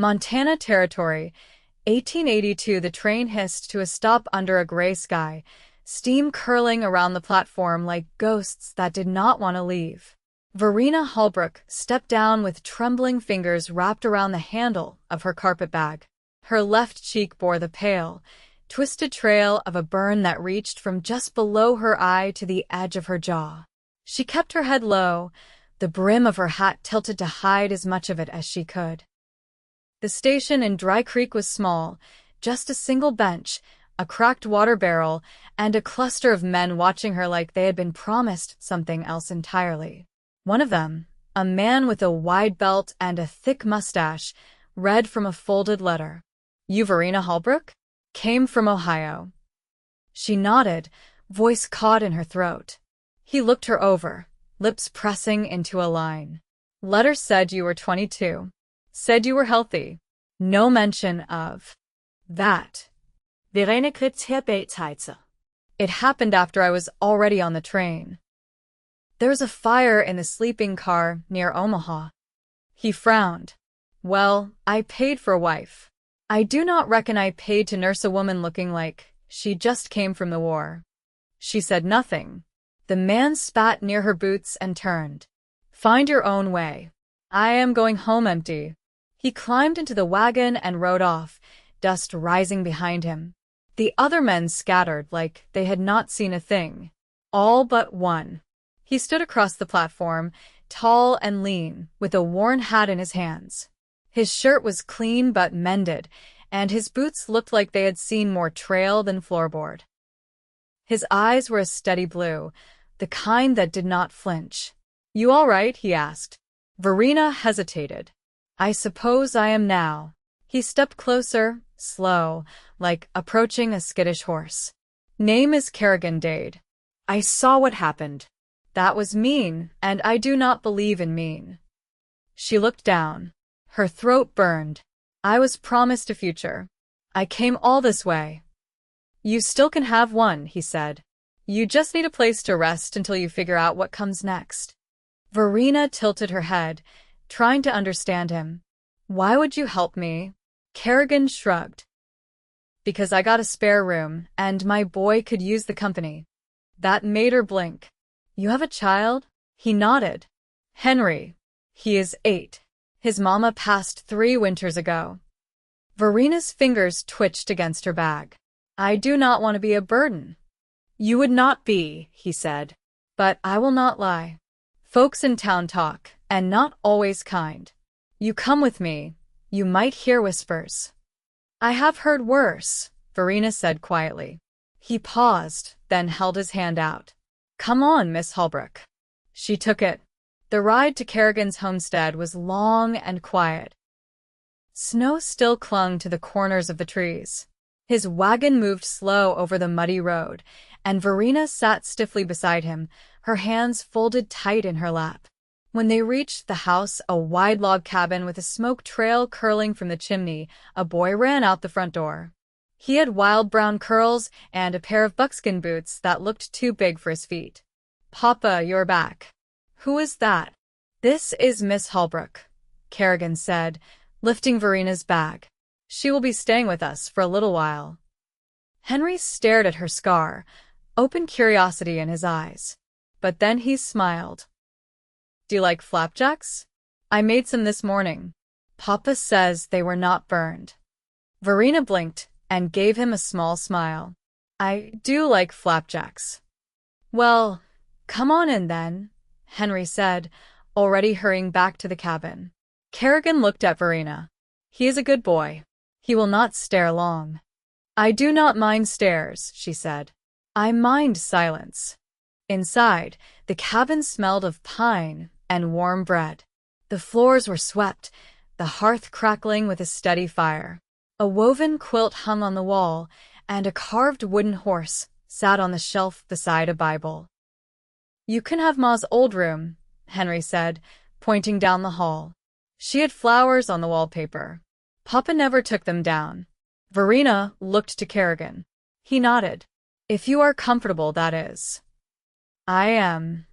Montana Territory, 1882. The train hissed to a stop under a gray sky, steam curling around the platform like ghosts that did not want to leave. Verena Halbrook stepped down with trembling fingers wrapped around the handle of her carpet bag. Her left cheek bore the pale, twisted trail of a burn that reached from just below her eye to the edge of her jaw. She kept her head low, the brim of her hat tilted to hide as much of it as she could. The station in Dry Creek was small, just a single bench, a cracked water barrel, and a cluster of men watching her like they had been promised something else entirely. One of them, a man with a wide belt and a thick mustache, read from a folded letter. "You Verena Halbrook? Came from Ohio." She nodded, voice caught in her throat. He looked her over, lips pressing into a line. "Letter said you were 22. Said you were healthy. No mention of that." Verena grips Herbeidsheitzer. "It happened after I was already on the train. There was a fire in the sleeping car near Omaha." He frowned. "Well, I paid for a wife. I do not reckon I paid to nurse a woman looking like she just came from the war." She said nothing. The man spat near her boots and turned. "Find your own way. I am going home empty." He climbed into the wagon and rode off, dust rising behind him. The other men scattered like they had not seen a thing. All but one. He stood across the platform, tall and lean, with a worn hat in his hands. His shirt was clean but mended, and his boots looked like they had seen more trail than floorboard. His eyes were a steady blue, the kind that did not flinch. "You all right?" he asked. Verena hesitated. "I suppose I am now." He stepped closer, slow, like approaching a skittish horse. "Name is Kerrigan Dade. I saw what happened. That was mean, and I do not believe in mean." She looked down. Her throat burned. "I was promised a future. I came all this way." "You still can have one," he said. "You just need a place to rest until you figure out what comes next." Verena tilted her head, trying to understand him. "Why would you help me?" Kerrigan shrugged. "Because I got a spare room, and my boy could use the company." That made her blink. "You have a child?" He nodded. "Henry. He is 8. His mama passed 3 winters ago." Verena's fingers twitched against her bag. "I do not want to be a burden." "You would not be," he said. "But I will not lie. Folks in town talk, and not always kind. You come with me, you might hear whispers." "I have heard worse," Verena said quietly. He paused, then held his hand out. "Come on, Miss Halbrook." She took it. The ride to Kerrigan's homestead was long and quiet. Snow still clung to the corners of the trees. His wagon moved slow over the muddy road, and Verena sat stiffly beside him, her hands folded tight in her lap. When they reached the house, a wide log cabin with a smoke trail curling from the chimney, a boy ran out the front door. He had wild brown curls and a pair of buckskin boots that looked too big for his feet. "Papa, you're back." "Who is that?" "This is Miss Halbrook," Kerrigan said, lifting Verena's bag. "She will be staying with us for a little while." Henry stared at her scar, open curiosity in his eyes. But then he smiled. "Do you like flapjacks? I made some this morning. Papa says they were not burned." Verena blinked and gave him a small smile. "I do like flapjacks." "Well, come on in then," Henry said, already hurrying back to the cabin. Kerrigan looked at Verena. "He is a good boy. He will not stare long." "I do not mind stares," she said. "I mind silence." Inside, the cabin smelled of pine and warm bread. The floors were swept, the hearth crackling with a steady fire. A woven quilt hung on the wall, and a carved wooden horse sat on the shelf beside a Bible. "You can have Ma's old room," Henry said, pointing down the hall. She had flowers on the wallpaper. Papa never took them down. Verena looked to Kerrigan. He nodded. "If you are comfortable, that is." "I am."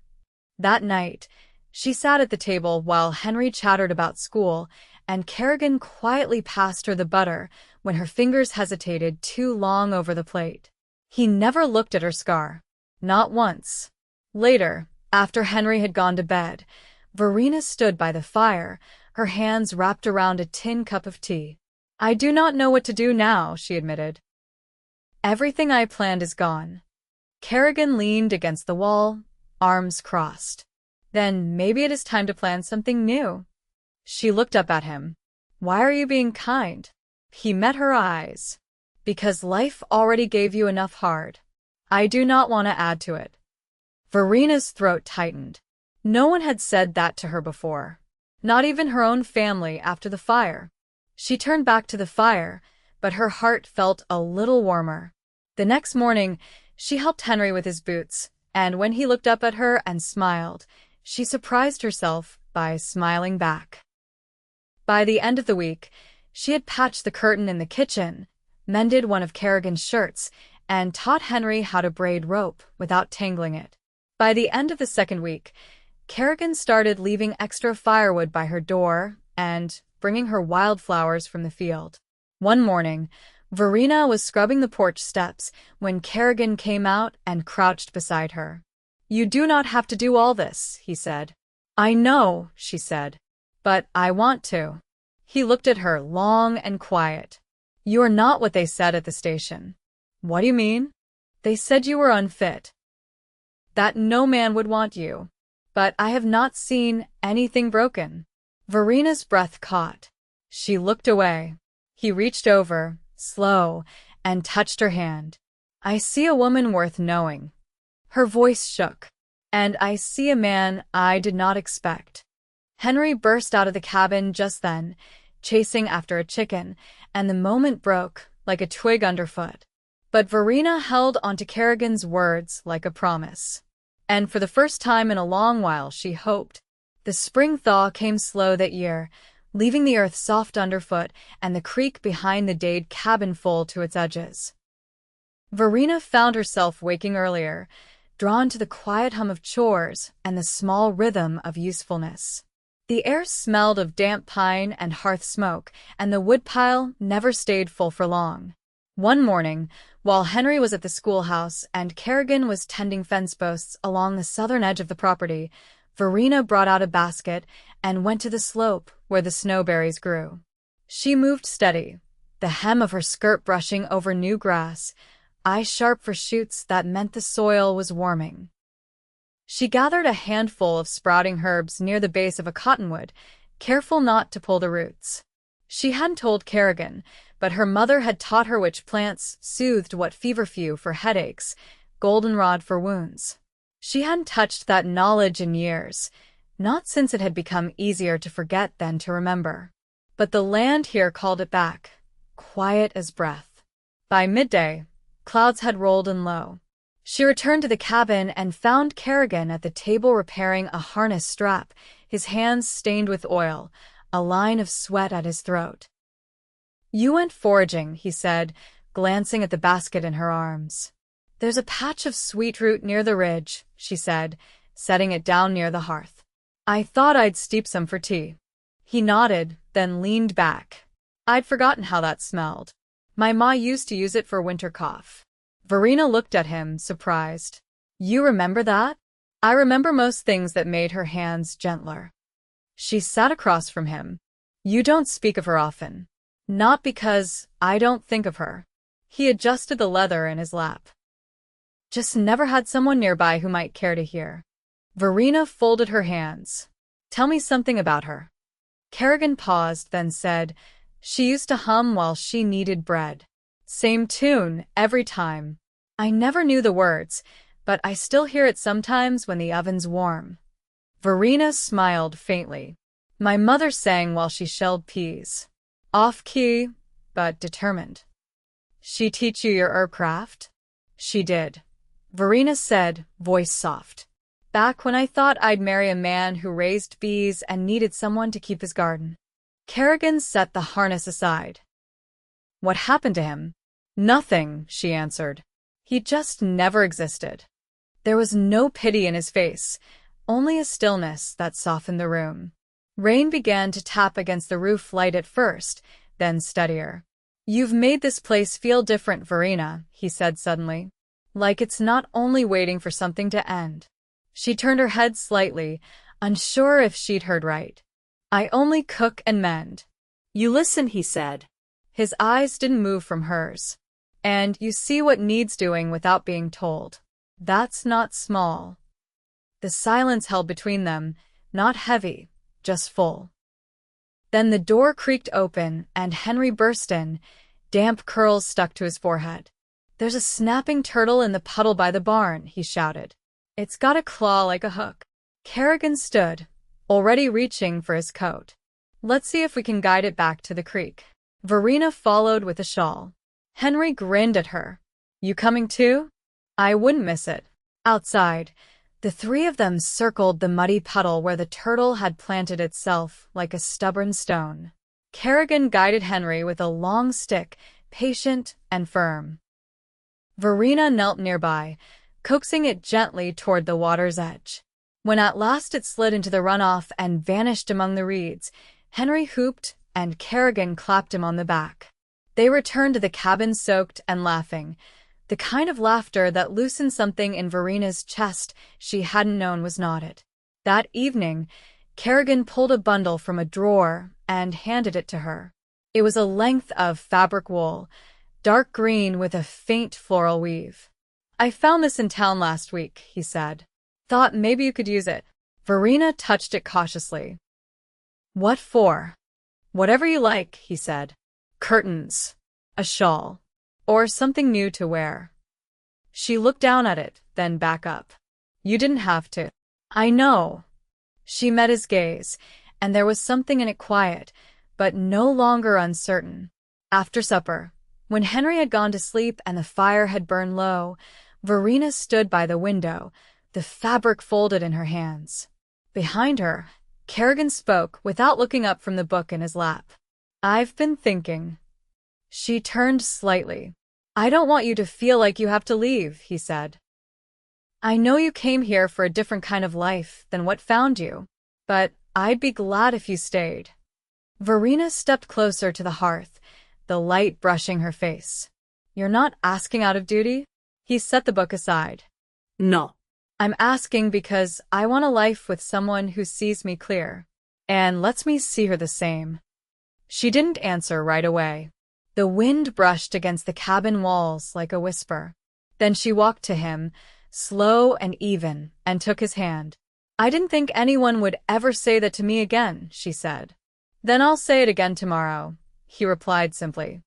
That night, she sat at the table while Henry chattered about school and Kerrigan quietly passed her the butter when her fingers hesitated too long over the plate. He never looked at her scar. Not once. Later, after Henry had gone to bed, Verena stood by the fire, her hands wrapped around a tin cup of tea. "I do not know what to do now," she admitted. "Everything I planned is gone." Kerrigan leaned against the wall, arms crossed. "Then maybe it is time to plan something new." She looked up at him. "Why are you being kind?" He met her eyes. "Because life already gave you enough hard. I do not want to add to it." Verena's throat tightened. No one had said that to her before. Not even her own family after the fire. She turned back to the fire, but her heart felt a little warmer. The next morning, she helped Henry with his boots, and when he looked up at her and smiled, she surprised herself by smiling back. By the end of the week, she had patched the curtain in the kitchen, mended one of Kerrigan's shirts, and taught Henry how to braid rope without tangling it. By the end of the second week, Kerrigan started leaving extra firewood by her door and bringing her wildflowers from the field. One morning, Verena was scrubbing the porch steps when Kerrigan came out and crouched beside her. "You do not have to do all this," he said. "I know," she said, "but I want to." He looked at her, long and quiet. "You are not what they said at the station." "What do you mean?" "They said you were unfit. That no man would want you. But I have not seen anything broken." Verena's breath caught. She looked away. He reached over, slow, and touched her hand. "I see a woman worth knowing." Her voice shook. "And I see a man I did not expect." Henry burst out of the cabin just then, chasing after a chicken, and the moment broke like a twig underfoot. But Verena held onto Kerrigan's words like a promise. And for the first time in a long while, she hoped. The spring thaw came slow that year, leaving the earth soft underfoot and the creek behind the Dade cabin full to its edges. Verena found herself waking earlier, drawn to the quiet hum of chores and the small rhythm of usefulness. The air smelled of damp pine and hearth smoke, and the woodpile never stayed full for long. One morning, while Henry was at the schoolhouse and Kerrigan was tending fence posts along the southern edge of the property, Verena brought out a basket and went to the slope where the snowberries grew. She moved steady, the hem of her skirt brushing over new grass, eyes sharp for shoots that meant the soil was warming. She gathered a handful of sprouting herbs near the base of a cottonwood, careful not to pull the roots. She hadn't told Kerrigan, but her mother had taught her which plants soothed what feverfew for headaches, goldenrod for wounds. She hadn't touched that knowledge in years, not since it had become easier to forget than to remember. But the land here called it back, quiet as breath. By midday, clouds had rolled in low. She returned to the cabin and found Kerrigan at the table repairing a harness strap, his hands stained with oil, a line of sweat at his throat. "You went foraging," he said, glancing at the basket in her arms. "There's a patch of sweetroot near the ridge," she said, setting it down near the hearth. "I thought I'd steep some for tea." He nodded, then leaned back. "I'd forgotten how that smelled. My ma used to use it for winter cough." Verena looked at him, surprised. "You remember that?" "I remember most things that made her hands gentler." She sat across from him. "You don't speak of her often." "Not because I don't think of her." He adjusted the leather in his lap. "Just never had someone nearby who might care to hear." Verena folded her hands. "Tell me something about her." Kerrigan paused, then said, "She used to hum while she kneaded bread. Same tune, every time. I never knew the words, but I still hear it sometimes when the oven's warm." Verena smiled faintly. "My mother sang while she shelled peas. Off-key, but determined." "She teach you your herb craft?" "She did," Verena said, voice soft. "Back when I thought I'd marry a man who raised bees and needed someone to keep his garden." Kerrigan set the harness aside. "What happened to him?" "Nothing," she answered. "He just never existed." There was no pity in his face, only a stillness that softened the room. Rain began to tap against the roof light at first, then steadier. "You've made this place feel different, Verena," he said suddenly. "Like it's not only waiting for something to end." She turned her head slightly, unsure if she'd heard right. "I only cook and mend." You listen, he said. His eyes didn't move from hers. "And you see what needs doing without being told. That's not small." The silence held between them, not heavy, just full. Then the door creaked open and Henry burst in, damp curls stuck to his forehead. "There's a snapping turtle in the puddle by the barn," he shouted. "It's got a claw like a hook." Kerrigan stood, already reaching for his coat. "Let's see if we can guide it back to the creek." Verena followed with a shawl. Henry grinned at her. "You coming too?" "I wouldn't miss it." Outside, the three of them circled the muddy puddle where the turtle had planted itself like a stubborn stone. Kerrigan guided Henry with a long stick, patient and firm. Verena knelt nearby, coaxing it gently toward the water's edge. When at last it slid into the runoff and vanished among the reeds, Henry whooped and Kerrigan clapped him on the back. They returned to the cabin soaked and laughing, the kind of laughter that loosened something in Verena's chest she hadn't known was knotted. That evening, Kerrigan pulled a bundle from a drawer and handed it to her. It was a length of fabric wool, dark green with a faint floral weave. "I found this in town last week," he said. "Thought maybe you could use it." Verena touched it cautiously. "What for?" "Whatever you like," he said. "Curtains, a shawl, or something new to wear." She looked down at it, then back up. "You didn't have to." "I know." She met his gaze, and there was something in it quiet, but no longer uncertain. After supper, when Henry had gone to sleep and the fire had burned low, Verena stood by the window, the fabric folded in her hands. Behind her, Kerrigan spoke without looking up from the book in his lap. "I've been thinking." She turned slightly. "I don't want you to feel like you have to leave," he said. "I know you came here for a different kind of life than what found you, but I'd be glad if you stayed." Verena stepped closer to the hearth, the light brushing her face. "You're not asking out of duty?" He set the book aside. "No." "I'm asking because I want a life with someone who sees me clear, and lets me see her the same." She didn't answer right away. The wind brushed against the cabin walls like a whisper. Then she walked to him, slow and even, and took his hand. "I didn't think anyone would ever say that to me again," she said. "Then I'll say it again tomorrow," he replied simply.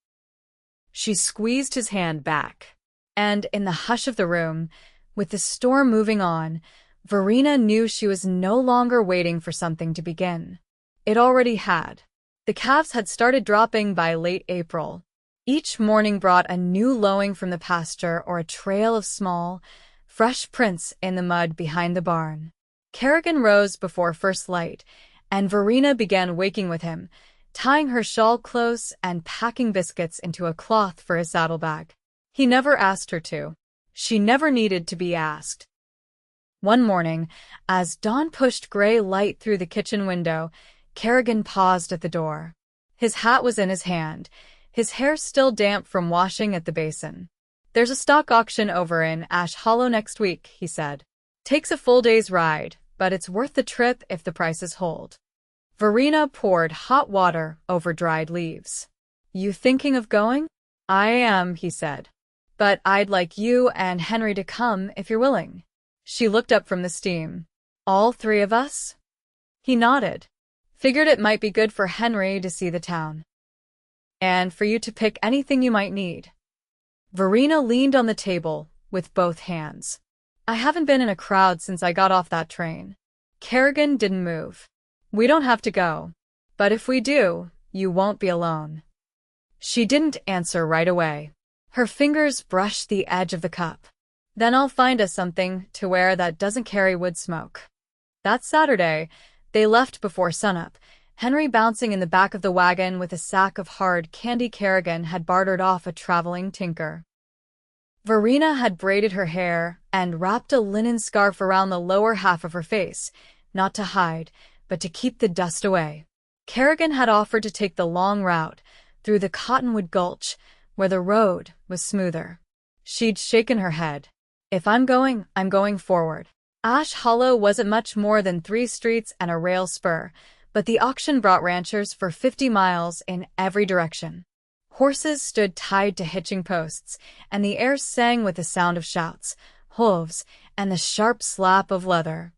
She squeezed his hand back. And in the hush of the room, with the storm moving on, Verena knew she was no longer waiting for something to begin. It already had. The calves had started dropping by late April. Each morning brought a new lowing from the pasture or a trail of small, fresh prints in the mud behind the barn. Kerrigan rose before first light, and Verena began waking with him, tying her shawl close and packing biscuits into a cloth for his saddlebag. He never asked her to. She never needed to be asked. One morning, as dawn pushed gray light through the kitchen window, Kerrigan paused at the door. His hat was in his hand, his hair still damp from washing at the basin. "There's a stock auction over in Ash Hollow next week," he said. "Takes a full day's ride, but it's worth the trip if the prices hold." Verena poured hot water over dried leaves. "You thinking of going?" "I am," he said. "But I'd like you and Henry to come if you're willing." She looked up from the steam. "All three of us?" He nodded. "Figured it might be good for Henry to see the town. And for you to pick anything you might need." Verena leaned on the table with both hands. "I haven't been in a crowd since I got off that train." Kerrigan didn't move. "We don't have to go. But if we do, you won't be alone." She didn't answer right away. Her fingers brushed the edge of the cup. "Then I'll find us something to wear that doesn't carry wood smoke." That Saturday, they left before sunup, Henry bouncing in the back of the wagon with a sack of hard candy Kerrigan had bartered off a traveling tinker. Verena had braided her hair and wrapped a linen scarf around the lower half of her face, not to hide, but to keep the dust away. Kerrigan had offered to take the long route through the Cottonwood Gulch, where the road was smoother. She'd shaken her head. If I'm going forward. Ash Hollow wasn't much more than 3 streets and a rail spur, but the auction brought ranchers for 50 miles in every direction. Horses stood tied to hitching posts, and the air sang with the sound of shouts, hooves, and the sharp slap of leather.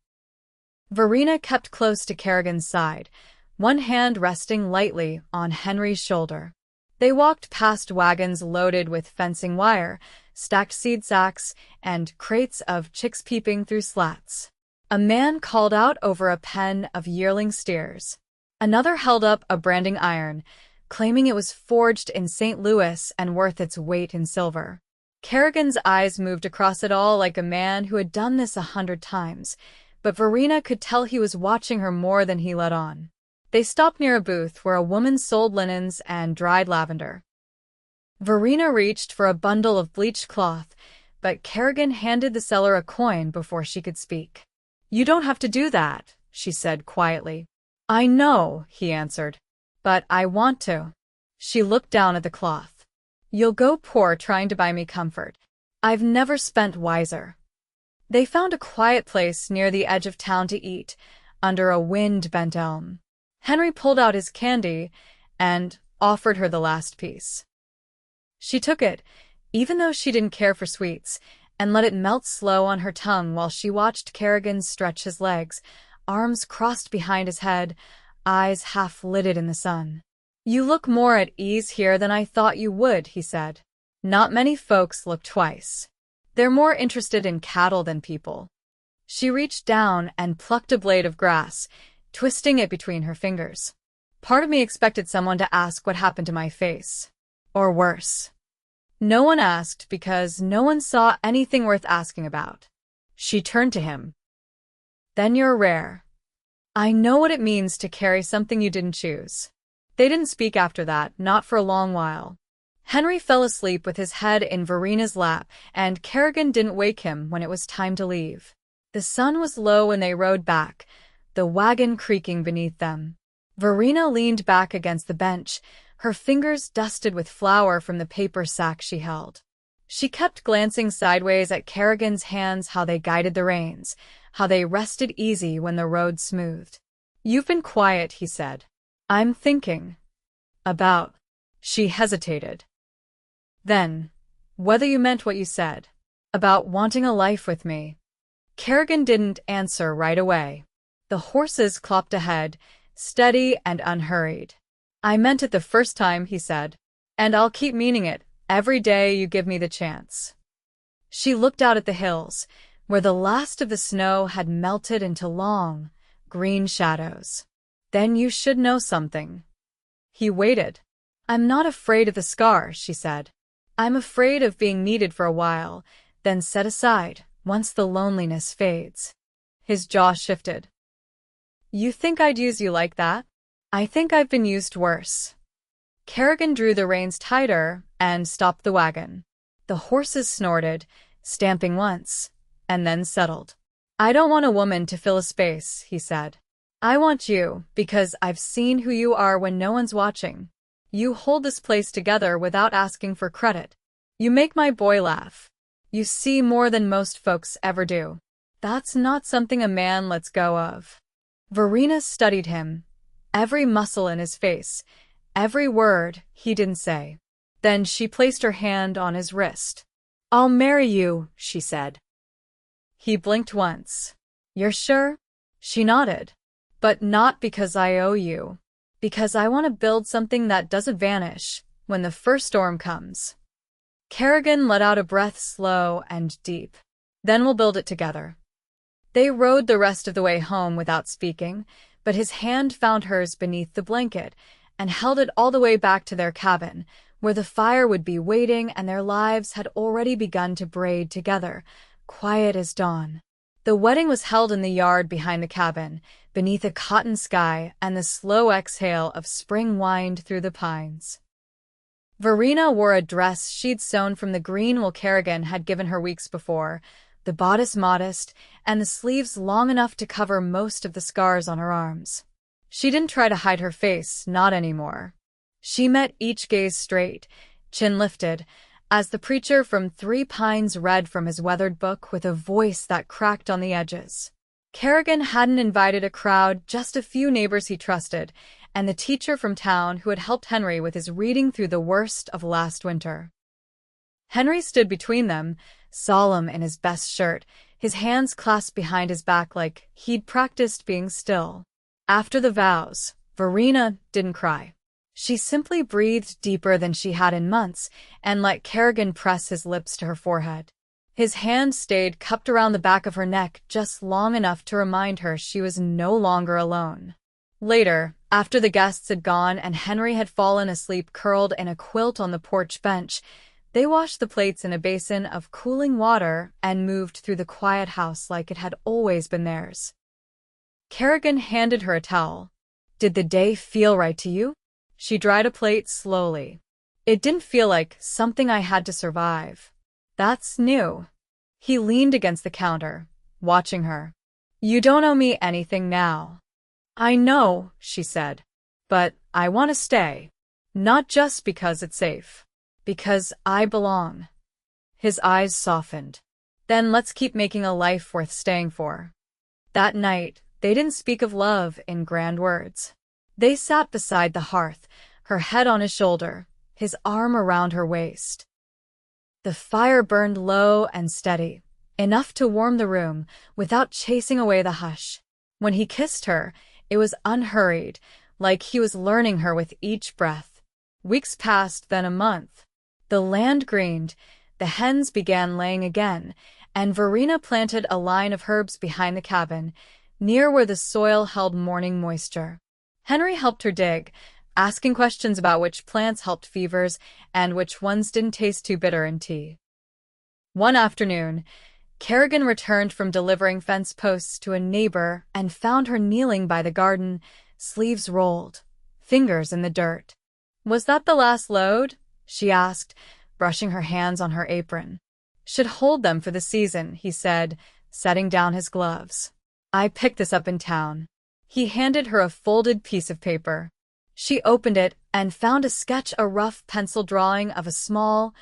Verena kept close to Kerrigan's side, one hand resting lightly on Henry's shoulder. They walked past wagons loaded with fencing wire, stacked seed sacks, and crates of chicks peeping through slats. A man called out over a pen of yearling steers. Another held up a branding iron, claiming it was forged in St. Louis and worth its weight in silver. Kerrigan's eyes moved across it all like a man who had done this 100 times, but Verena could tell he was watching her more than he let on. They stopped near a booth where a woman sold linens and dried lavender. Verena reached for a bundle of bleached cloth, but Kerrigan handed the seller a coin before she could speak. "You don't have to do that," she said quietly. "I know," he answered, "but I want to." She looked down at the cloth. "You'll go poor trying to buy me comfort. I've never spent wiser." They found a quiet place near the edge of town to eat, under a wind-bent elm. Henry pulled out his candy and offered her the last piece. She took it, even though she didn't care for sweets, and let it melt slow on her tongue while she watched Kerrigan stretch his legs, arms crossed behind his head, eyes half-lidded in the sun. "You look more at ease here than I thought you would," he said. "Not many folks look twice. They're more interested in cattle than people." She reached down and plucked a blade of grass, twisting it between her fingers. "Part of me expected someone to ask what happened to my face. Or worse. No one asked because no one saw anything worth asking about." She turned to him. "Then you're rare. I know what it means to carry something you didn't choose." They didn't speak after that, not for a long while. Henry fell asleep with his head in Verena's lap, and Kerrigan didn't wake him when it was time to leave. The sun was low when they rode back, the wagon creaking beneath them. Verena leaned back against the bench, her fingers dusted with flour from the paper sack she held. She kept glancing sideways at Kerrigan's hands, how they guided the reins, how they rested easy when the road smoothed. "You've been quiet," he said. "I'm thinking. About." She hesitated. "Then, whether you meant what you said. About wanting a life with me." Kerrigan didn't answer right away. The horses clopped ahead, steady and unhurried. "I meant it the first time," he said. "And I'll keep meaning it every day you give me the chance." She looked out at the hills, where the last of the snow had melted into long, green shadows. "Then you should know something." He waited. "I'm not afraid of the scar," she said. "I'm afraid of being needed for a while, then set aside, once the loneliness fades." His jaw shifted. "You think I'd use you like that? I think I've been used worse." Kerrigan drew the reins tighter and stopped the wagon. The horses snorted, stamping once, and then settled. "I don't want a woman to fill a space," he said. "I want you, because I've seen who you are when no one's watching. You hold this place together without asking for credit. You make my boy laugh. You see more than most folks ever do. That's not something a man lets go of." Verena studied him, every muscle in his face, every word he didn't say. Then she placed her hand on his wrist. "I'll marry you," she said. He blinked once. "You're sure?" She nodded. "But not because I owe you. Because I want to build something that doesn't vanish when the first storm comes." Kerrigan let out a breath slow and deep. "Then we'll build it together." They rode the rest of the way home without speaking, but his hand found hers beneath the blanket and held it all the way back to their cabin, where the fire would be waiting and their lives had already begun to braid together, quiet as dawn. The wedding was held in the yard behind the cabin, beneath a cotton sky and the slow exhale of spring whined through the pines. Verena wore a dress she'd sewn from the green wool Kerrigan had given her weeks before, the bodice modest, and the sleeves long enough to cover most of the scars on her arms. She didn't try to hide her face, not anymore. She met each gaze straight, chin lifted, as the preacher from Three Pines read from his weathered book with a voice that cracked on the edges. Kerrigan hadn't invited a crowd, just a few neighbors he trusted, and the teacher from town who had helped Henry with his reading through the worst of last winter. Henry stood between them, solemn in his best shirt, his hands clasped behind his back like he'd practiced being still. After the vows, Verena didn't cry. She simply breathed deeper than she had in months and let Kerrigan press his lips to her forehead. His hand stayed cupped around the back of her neck just long enough to remind her she was no longer alone. Later, after the guests had gone and Henry had fallen asleep curled in a quilt on the porch bench, they washed the plates in a basin of cooling water and moved through the quiet house like it had always been theirs. Kerrigan handed her a towel. "Did the day feel right to you?" She dried a plate slowly. "It didn't feel like something I had to survive." "That's new." He leaned against the counter, watching her. "You don't owe me anything now." "I know," she said. "But I want to stay. Not just because it's safe. Because I belong." His eyes softened. "Then let's keep making a life worth staying for." That night, they didn't speak of love in grand words. They sat beside the hearth, her head on his shoulder, his arm around her waist. The fire burned low and steady, enough to warm the room without chasing away the hush. When he kissed her, it was unhurried, like he was learning her with each breath. Weeks passed, then a month. The land greened, the hens began laying again, and Verena planted a line of herbs behind the cabin, near where the soil held morning moisture. Henry helped her dig, asking questions about which plants helped fevers and which ones didn't taste too bitter in tea. One afternoon, Kerrigan returned from delivering fence posts to a neighbor and found her kneeling by the garden, sleeves rolled, fingers in the dirt. "Was that the last load?" she asked, brushing her hands on her apron. "Should hold them for the season," he said, setting down his gloves. "I picked this up in town." He handed her a folded piece of paper. She opened it and found a rough pencil drawing of a small,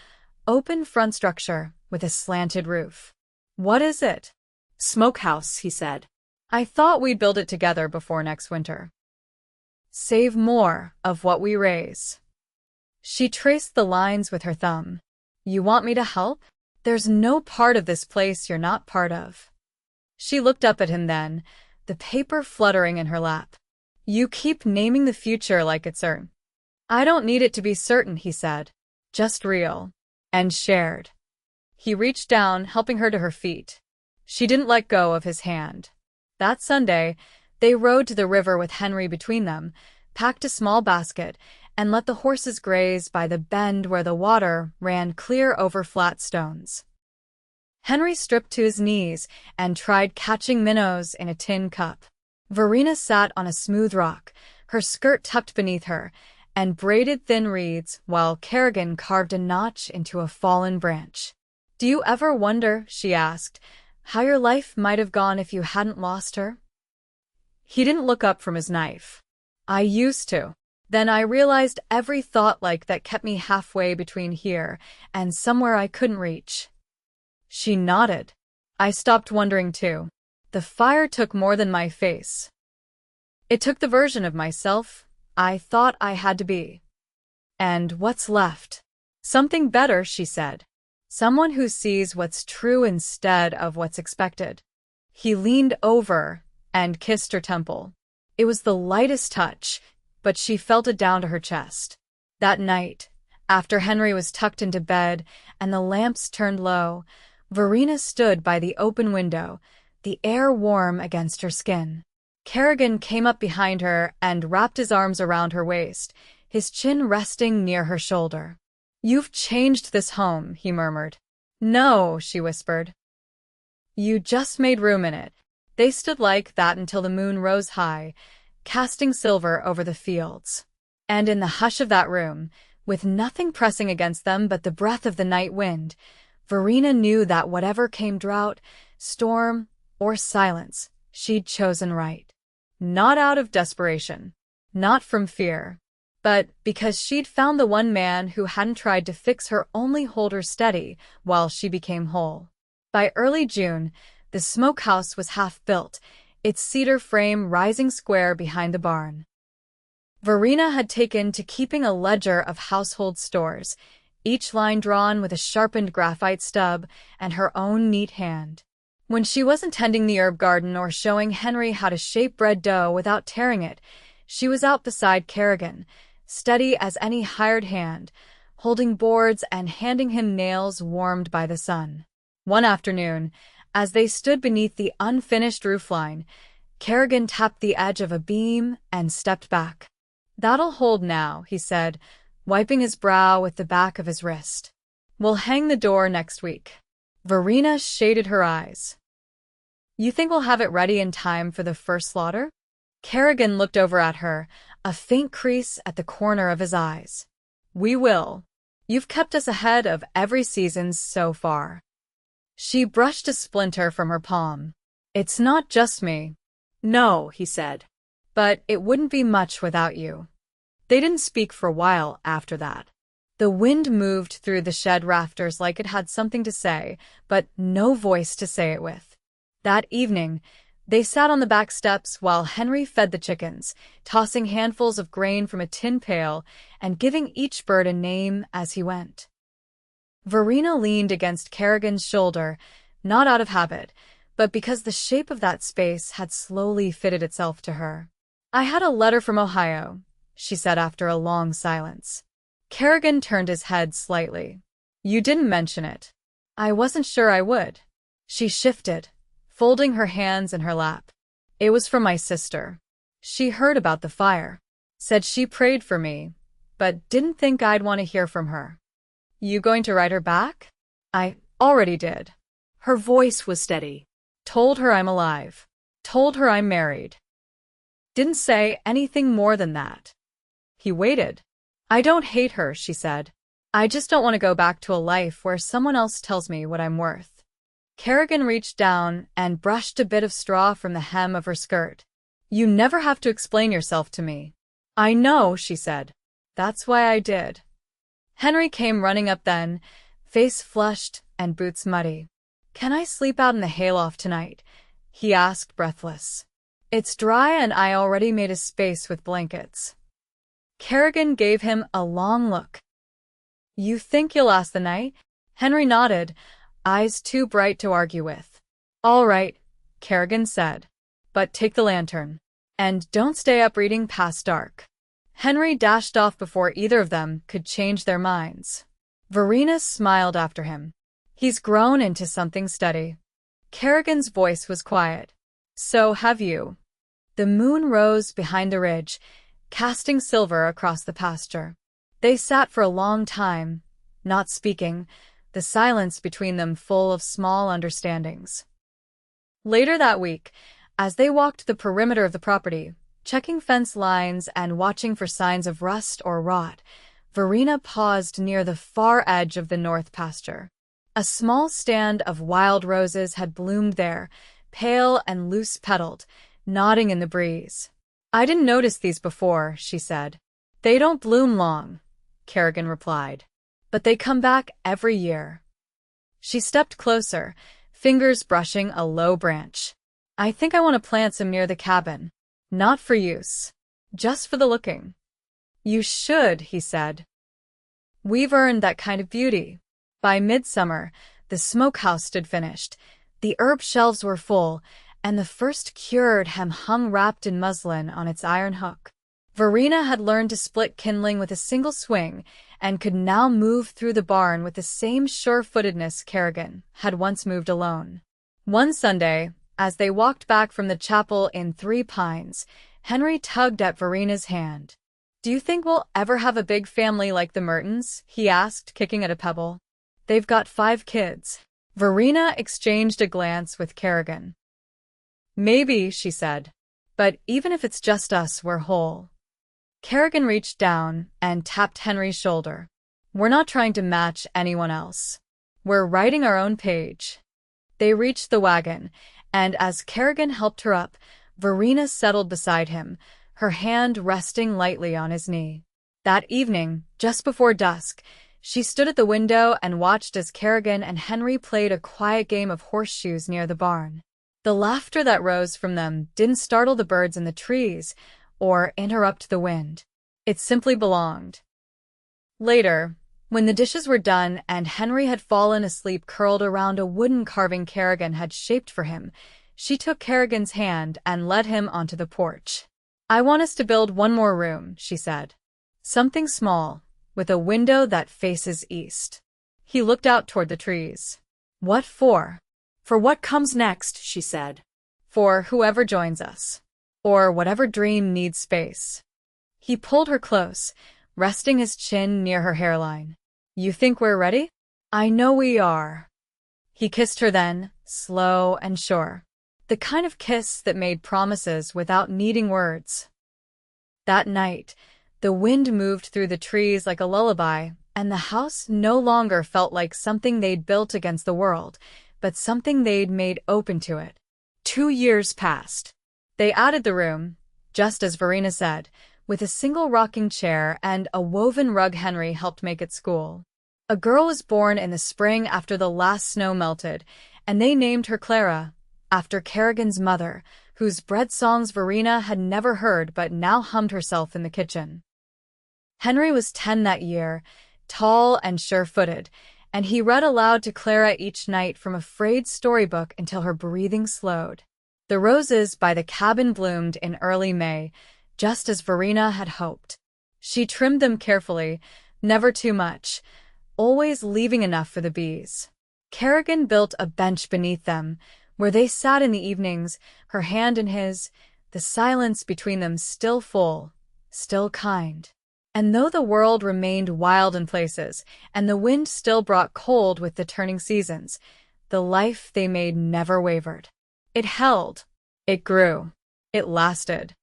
open front structure with a slanted roof. "What is it?" "Smokehouse," he said. "I thought we'd build it together before next winter. Save more of what we raise." She traced the lines with her thumb. "You want me to help? There's no part of this place you're not part of." She looked up at him then, the paper fluttering in her lap. "You keep naming the future like it's certain." "I don't need it to be certain," he said. "Just real. And shared." He reached down, helping her to her feet. She didn't let go of his hand. That Sunday, they rode to the river with Henry between them, packed a small basket, and let the horses graze by the bend where the water ran clear over flat stones. Henry stripped to his knees and tried catching minnows in a tin cup. Verena sat on a smooth rock, her skirt tucked beneath her, and braided thin reeds while Kerrigan carved a notch into a fallen branch. "Do you ever wonder," she asked, "how your life might have gone if you hadn't lost her?" He didn't look up from his knife. "I used to. Then I realized every thought like that kept me halfway between here and somewhere I couldn't reach." She nodded. "I stopped wondering too. The fire took more than my face. It took the version of myself I thought I had to be. And what's left? Something better," she said. "Someone who sees what's true instead of what's expected." He leaned over and kissed her temple. It was the lightest touch, but she felt it down to her chest. That night, after Henry was tucked into bed and the lamps turned low, Verena stood by the open window, the air warm against her skin. Kerrigan came up behind her and wrapped his arms around her waist, his chin resting near her shoulder. "You've changed this home," he murmured. "No," she whispered. "You just made room in it." They stood like that until the moon rose high, casting silver over the fields. And in the hush of that room, with nothing pressing against them but the breath of the night wind, Verena knew that whatever came, drought, storm, or silence, she'd chosen right. Not out of desperation, not from fear, but because she'd found the one man who hadn't tried to fix her, only hold her steady while she became whole. By early June, the smokehouse was half built, its cedar frame rising square behind the barn. Verena had taken to keeping a ledger of household stores, each line drawn with a sharpened graphite stub and her own neat hand. When she wasn't tending the herb garden or showing Henry how to shape bread dough without tearing it, she was out beside Kerrigan, steady as any hired hand, holding boards and handing him nails warmed by the sun. One afternoon, as they stood beneath the unfinished roofline, Kerrigan tapped the edge of a beam and stepped back. "That'll hold now," he said, wiping his brow with the back of his wrist. "We'll hang the door next week." Verena shaded her eyes. "You think we'll have it ready in time for the first slaughter?" Kerrigan looked over at her, a faint crease at the corner of his eyes. "We will. You've kept us ahead of every season so far." She brushed a splinter from her palm. "It's not just me." "No," he said. "But it wouldn't be much without you." They didn't speak for a while after that. The wind moved through the shed rafters like it had something to say, but no voice to say it with. That evening, they sat on the back steps while Henry fed the chickens, tossing handfuls of grain from a tin pail and giving each bird a name as he went. Verena leaned against Kerrigan's shoulder, not out of habit, but because the shape of that space had slowly fitted itself to her. "I had a letter from Ohio," she said after a long silence. Kerrigan turned his head slightly. "You didn't mention it." "I wasn't sure I would." She shifted, folding her hands in her lap. "It was from my sister. She heard about the fire. Said she prayed for me, but didn't think I'd want to hear from her." "You going to write her back?" "I already did." Her voice was steady. "Told her I'm alive. Told her I'm married. Didn't say anything more than that." He waited. "I don't hate her," she said. "I just don't want to go back to a life where someone else tells me what I'm worth." Kerrigan reached down and brushed a bit of straw from the hem of her skirt. "You never have to explain yourself to me." "I know," she said. "That's why I did." Henry came running up then, face flushed and boots muddy. "Can I sleep out in the hayloft tonight?" he asked, breathless. "It's dry and I already made a space with blankets." Kerrigan gave him a long look. "You think you'll last the night?" Henry nodded, eyes too bright to argue with. "All right," Kerrigan said. "But take the lantern. And don't stay up reading past dark." Henry dashed off before either of them could change their minds. Verena smiled after him. "He's grown into something steady." Kerrigan's voice was quiet. "So have you." The moon rose behind the ridge, casting silver across the pasture. They sat for a long time, not speaking, the silence between them full of small understandings. Later that week, as they walked the perimeter of the property, checking fence lines and watching for signs of rust or rot, Verena paused near the far edge of the north pasture. A small stand of wild roses had bloomed there, pale and loose-petaled, nodding in the breeze. "I didn't notice these before," she said. "They don't bloom long," Kerrigan replied. "But they come back every year." She stepped closer, fingers brushing a low branch. "I think I want to plant some near the cabin. Not for use. Just for the looking." "You should," he said. "We've earned that kind of beauty." By midsummer, the smokehouse stood finished. The herb shelves were full, and the first cured hem hung wrapped in muslin on its iron hook. Verena had learned to split kindling with a single swing and could now move through the barn with the same sure-footedness Kerrigan had once moved alone. One Sunday, as they walked back from the chapel in Three Pines, Henry tugged at Verena's hand. "Do you think we'll ever have a big family like the Mertons?" he asked, kicking at a pebble. "They've got 5 kids." Verena exchanged a glance with Kerrigan. "Maybe," she said. "But even if it's just us, we're whole." Kerrigan reached down and tapped Henry's shoulder. "We're not trying to match anyone else. We're writing our own page. They reached the wagon, and as Kerrigan helped her up, Verena settled beside him, her hand resting lightly on his knee. That evening, just before dusk, she stood at the window and watched as Kerrigan and Henry played a quiet game of horseshoes near the barn. The laughter that rose from them didn't startle the birds in the trees or interrupt the wind. It simply belonged. Later, when the dishes were done and Henry had fallen asleep curled around a wooden carving Kerrigan had shaped for him, she took Kerrigan's hand and led him onto the porch. "I want us to build one more room," she said. "Something small, with a window that faces east." He looked out toward the trees. "What for?" "For what comes next," she said. "For whoever joins us. Or whatever dream needs space." He pulled her close, resting his chin near her hairline. "You think we're ready?" "I know we are." He kissed her then, slow and sure. The kind of kiss that made promises without needing words. That night, the wind moved through the trees like a lullaby, and the house no longer felt like something they'd built against the world, but something they'd made open to it. 2 years passed. They added the room, just as Verena said, with a single rocking chair and a woven rug Henry helped make at school. A girl was born in the spring after the last snow melted, and they named her Clara, after Kerrigan's mother, whose bread songs Verena had never heard but now hummed herself in the kitchen. Henry was 10 that year, tall and sure-footed, and he read aloud to Clara each night from a frayed storybook until her breathing slowed. The roses by the cabin bloomed in early May, just as Verena had hoped. She trimmed them carefully, never too much, always leaving enough for the bees. Kerrigan built a bench beneath them, where they sat in the evenings, her hand in his, the silence between them still full, still kind. And though the world remained wild in places, and the wind still brought cold with the turning seasons, the life they made never wavered. It held. It grew. It lasted.